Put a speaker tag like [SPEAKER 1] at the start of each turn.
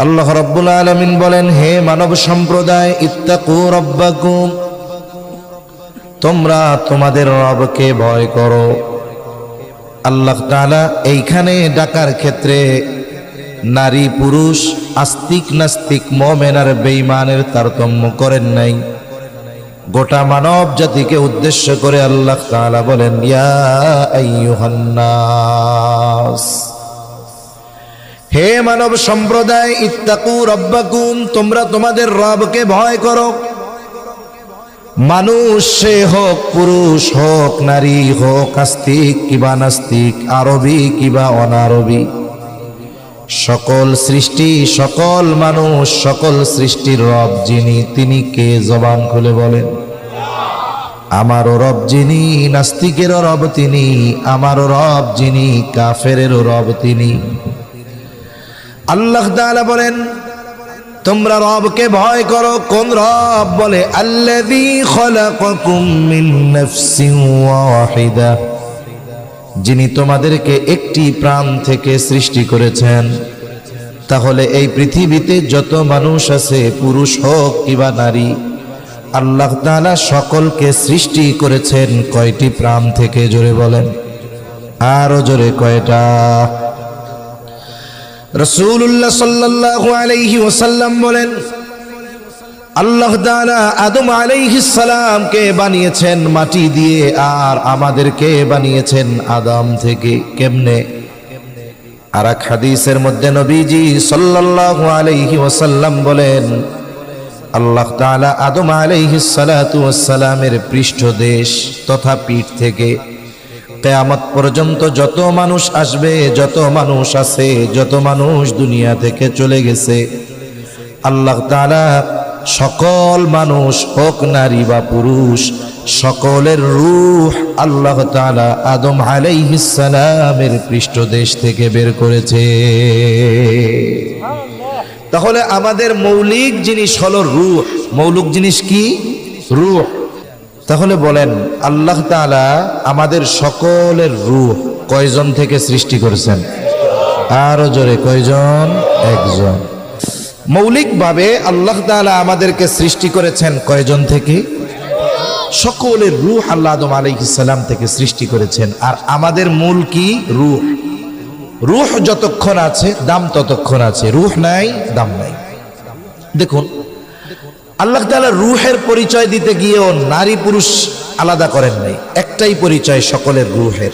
[SPEAKER 1] আল্লাহ রাব্বুল আলামিন বলেন, হে মানব সম্প্রদায়, ইত্তাকু রাব্বাকুম, তোমরা তোমাদের রবকে ভয় করো। আল্লাহ তাআলা এইখানে ডাকার ক্ষেত্রে নারী পুরুষ, আস্তিক নাস্তিক, মুমিন আর বেঈমানের তারতম্য করেন নাই। গোটা মানব জাতিকে উদ্দেশ্য করে আল্লাহ তাআলা বলেন, ইয়া আইয়ুহান নাস, হে মানব সম্প্রদায়, ইত্তাকু রাব্বাকুম, তোমরা তোমাদের রবকে ভয় করো। মানুষ সে হোক, পুরুষ হোক, নারী হোক, আস্তিক কিবা নাস্তিক, আরবি কিবা অনারবি, সকল সৃষ্টি, সকল মানুষ, সকল সৃষ্টির রব যিনি, তিনি কে? জবান খুলে বলেন। আমারও রব যিনি, নাস্তিকেরও রব তিনি, আমারও রব যিনি, কাফেরেরও রব তিনি। আল্লাহ তাআলা বলেন, তোমরা রবকে ভয় করো। কোন রব? বলে, আল্লাযী খলাকাকুম মিন নাফসিন ওয়াহিদা, যিনি তোমাদেরকে একটি প্রাণ থেকে সৃষ্টি করেছেন। তাহলে এই পৃথিবীতে যত মানুষ আছে, পুরুষ হোক কিবা নারী, আল্লাহ তাআলা সকলকে সৃষ্টি করেছেন কয়টি প্রাণ থেকে? জোরে বলেন, আরো জোরে, কয়টা? রাসূলুল্লাহ সাল্লাল্লাহু আলাইহি ওয়াসাল্লাম বলেন, আল্লাহ তাআলা আদম আলাইহিস সালামকে বানিয়েছেন মাটি দিয়ে, আর আমাদেরকে বানিয়েছেন আদম থেকে। কেমনে? আর এক হাদিসের মধ্যে নবীজি সাল্লাল্লাহু আলাইহি ওয়াসাল্লাম বলেন, আল্লাহ তাআলা আদম আলাইহিস সালাতু ওয়াস সালামের পৃষ্ঠদেশ তথা পিঠ থেকে কিয়ামত পর্যন্ত যত মানুষ আসবে, যত মানুষ আছে, যত মানুষ দুনিয়া থেকে চলে গেছে, আল্লাহ তাআলা সকল মানুষ হোক নারী বা পুরুষ, সকলের রূহ আল্লাহ তাআলা আদম আলাইহিস সালামের পৃষ্ঠদেশ থেকে বের করেছে। তাহলে আমাদের মৌলিক জিনিস হলো রূহ। মৌলিক জিনিস কি? রূহ। তাহলে বলেন, আল্লাহ তাআলা আমাদের সকলের রূহ কয়জন থেকে সৃষ্টি করেছেন? আরো জোরে, কয়জন? একজন। মৌলিকভাবে আল্লাহ তাআলা আমাদেরকে সৃষ্টি করেছেন কয়জন থেকে? সকলের রূহ আল্লাহ আদম আলাইহিস সালাম থেকে সৃষ্টি করেছেন। আর আমাদের মূল কি? রূহ। রূহ যতক্ষণ আছে দাম ততক্ষণ আছে, রূহ নাই দাম নাই। দেখুন, আল্লাহ তাআলা রূহের পরিচয় দিতে গিয়েও নারী পুরুষ আলাদা করেন নাই, একটাই পরিচয় সকলের রূহের।